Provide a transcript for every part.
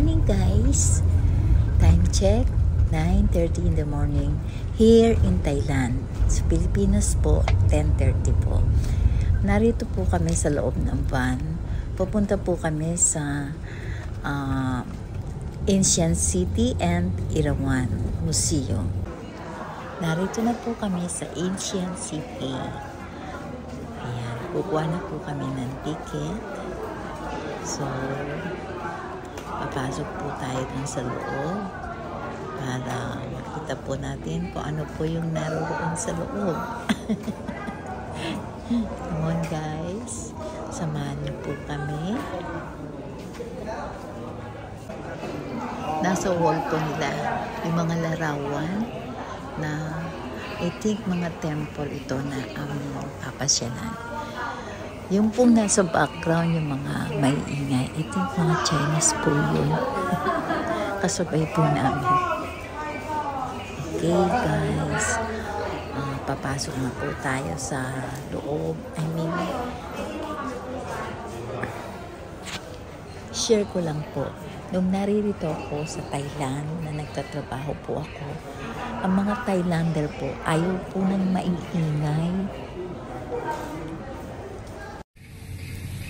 morning guys. Time check 9:30 in the morning here in Thailand. Sa Pilipinas po 10:30 po. Narito po kami sa loob ng van. Pupunta po kami sa Ancient City and Erawan Museum. Narito na po kami sa Ancient City. Ayan, kukuha na po kami ng ticket. So, papasok po tayo dun sa loob para makita po natin kung ano po yung naroon sa loob. Come on guys, samahan niyo po kami. Nasa wall po nila yung mga larawan na I think mga temple ito na papasyalan. Yung pong nasa background, yung mga may ingay, I think mga Chinese po yun. Kasabay po namin. Okay guys, papasok na po tayo sa loob. Share ko lang po. Nung naririto ako sa Thailand na nagtatrabaho po ako, ang mga Thailander po ayaw po ng maiingay.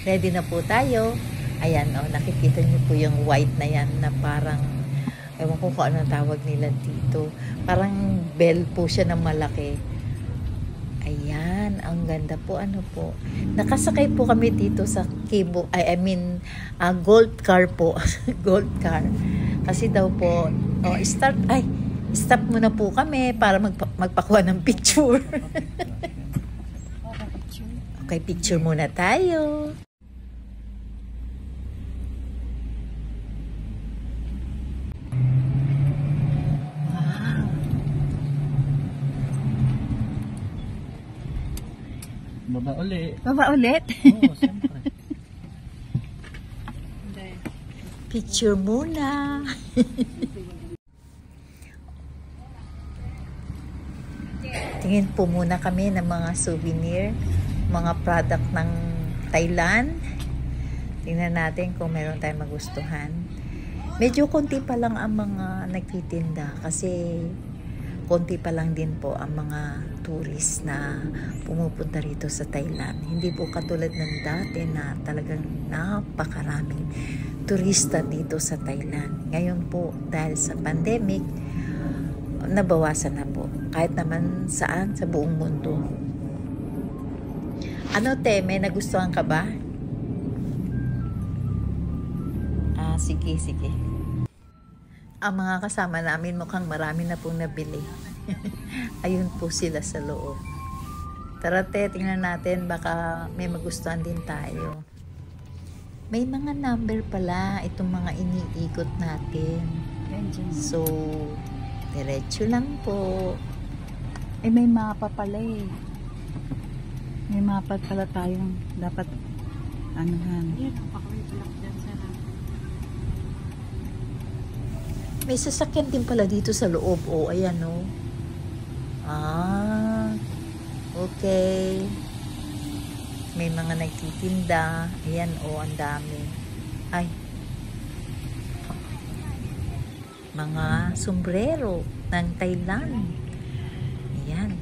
Ready na po tayo. Ayan o, nakikita niyo po yung white na yan na parang, ewan ko kung ano tawag nila dito. Parang bell po siya na malaki. Ayan, ang ganda po. Ano po. Nakasakay po kami dito sa cable, gold car po. Gold car. Kasi daw po, stop muna po kami para magpakuha ng picture. Okay, picture muna tayo. Baba ulit. Baba ulit? Oo, siyempre. Picture muna. Tingin po muna kami ng mga souvenir, mga product ng Thailand. Tingnan natin kung meron tayong magustuhan. Medyo konti pa lang ang mga nagtitinda kasi konti pa lang din po ang mga tourist na pumupunta rito sa Thailand. Hindi po katulad ng dati na talagang napakaraming turista dito sa Thailand. Ngayon po, dahil sa pandemic, nabawasan na po. Kahit naman saan, sa buong mundo. Ano te, may nagustuhan ka ba? Sige. Ang mga kasama namin mukhang marami na pong nabili. Ayun po sila sa loob. Tara te, tingnan natin, baka may magustuhan din tayo. May mga number pala itong mga iniikot natin. So, diretso lang po. May mapa pala eh. May mapa pala tayong dapat anuhan. May sasakyan din pala dito sa loob. Ayan o. Okay. May mga nagtitinda. Ayan ang dami. Ay. Mga sombrero ng Thailand. Ayan.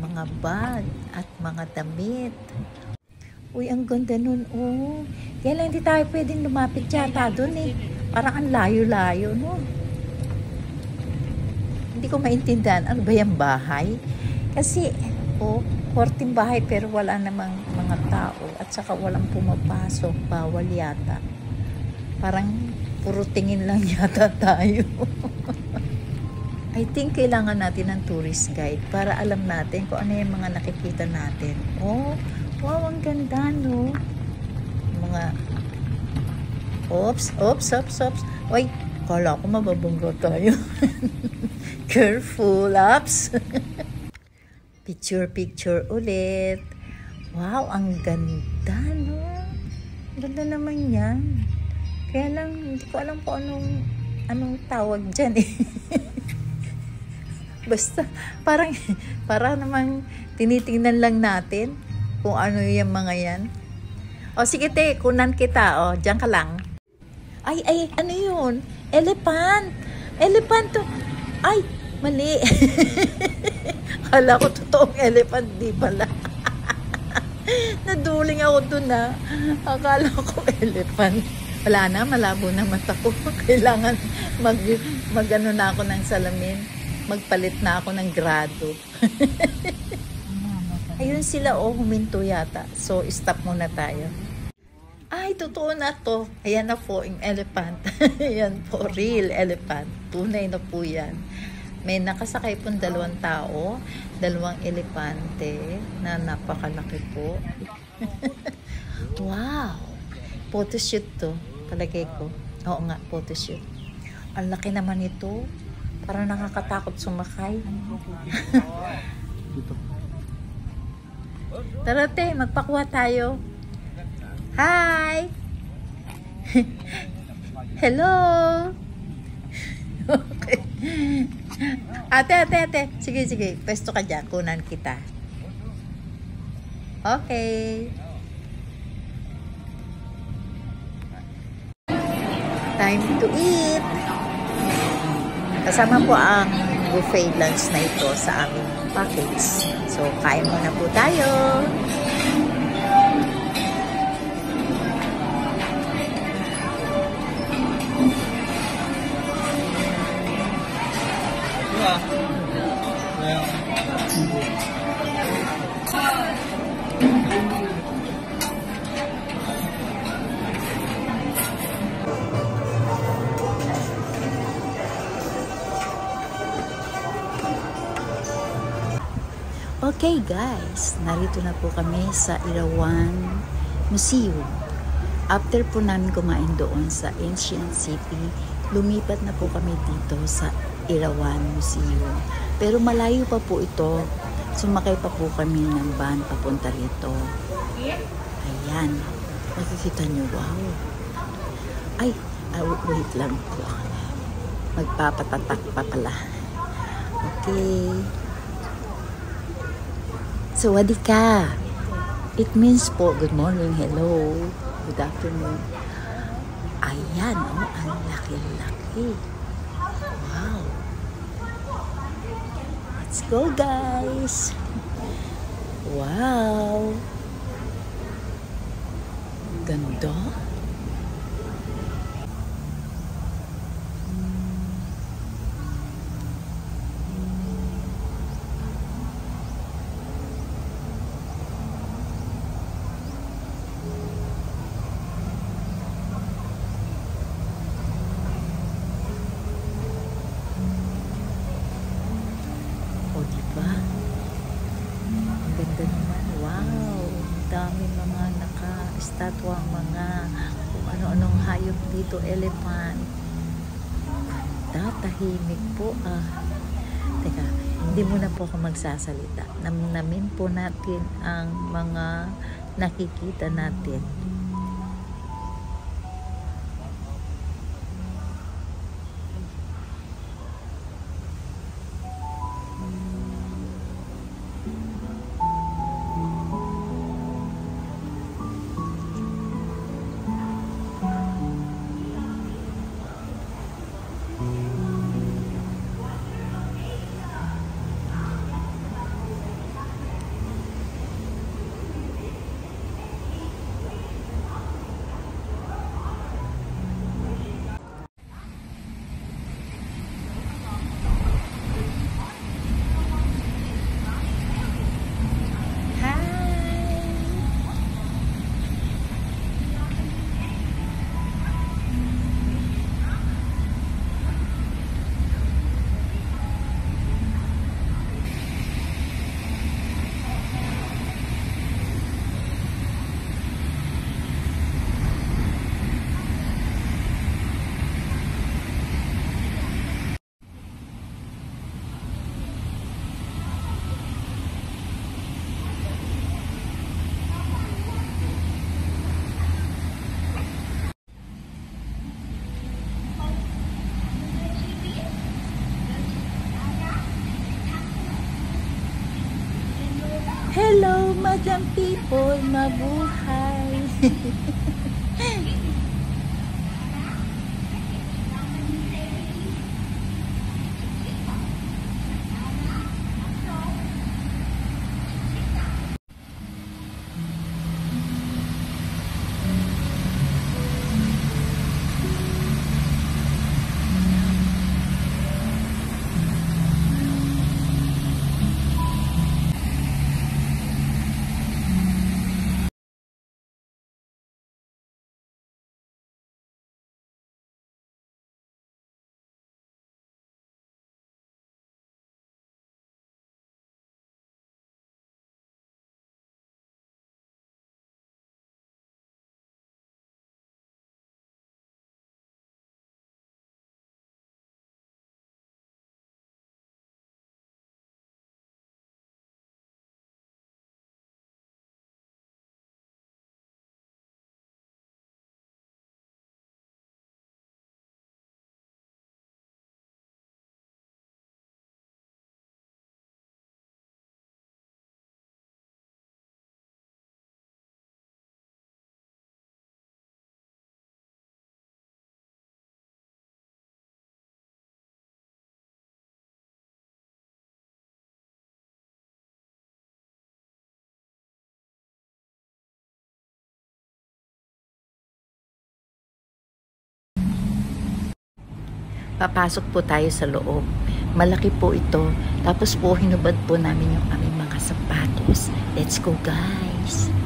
Mga bag at mga damit. Uy, ang ganda nun. Kaya lang hindi tayo pwedeng lumapit yata dun eh. Parang ang layo-layo, no? Hindi ko maintindihan. Ano ba yung bahay? Kasi, korting bahay pero wala namang mga tao. At saka walang pumapasok. Bawal yata. Parang puro tingin lang yata tayo. I think kailangan natin ng tourist guide para alam natin kung ano yung mga nakikita natin. Wow, ang ganda, no? Mga Oops. Uy, kala ko mababangga tayo. Careful, ups. Picture ulit. Wow, ang ganda, no? Ganda naman yan. Kaya lang, hindi ko alam kung anong tawag dyan eh. Basta, parang namang tinitingnan lang natin kung ano yung mga yan. Sige te, kunan kita. Diyan ka lang. Ay, ano yun? Elephant. Elephant to. Ay, mali. Kala ko totoong elephant, di pala. Naduling ako dun na. Akala ko elephant. Wala na, malabo na mata ko. Kailangan mag-ano na ako ng salamin. Magpalit na ako ng grado. Ayun sila, oh, huminto yata. So, stop muna tayo. Ay, totoo na to. Ayan na po, yung elephant. Ayan po, real elephant. Tunay na po yan. May nakasakay pong 2 tao, 2 elepante na napakalaki po. Wow! Photoshoot to, palagay ko. Oo nga, photoshoot. Ang laki naman ito. Parang nakakatakot sumakay. Tara te, magpakuha tayo. Hi! Hello! Okay. Ate. Sige. Pwesto ka dyan. Kunan kita. Okay. Time to eat. Kasama po ang buffet lunch na ito sa aming package. So, kain muna po tayo. Okay guys, narito na po kami sa Erawan Museum. After po namin kumain doon sa Ancient City, lumipat na po kami dito sa Erawan Museum. Pero malayo pa po ito. Sumakay pa po kami ng van papunta rito. Ayan. Nakikita nyo, wow. Ay, wait lang po. Magpapatatak pa pala. Okay. Sawadika. It means po, good morning, hello, good afternoon. Ayan, oh, ang laki-laki. Wow. Let's go, guys. Wow. Ganda. Ganda naman. Wow. Dami mga naka-estatwa, mga kung ano-anong hayop dito. Elephant. Tahimik po Teka, hindi muna po ako magsasalita. Namnamin po natin ang mga nakikita natin. Hello, Madam People, mabuhay. papasok po tayo sa loob. Malaki po ito. Tapos po, hinubad po namin yung aming mga sapatos. Let's go, guys!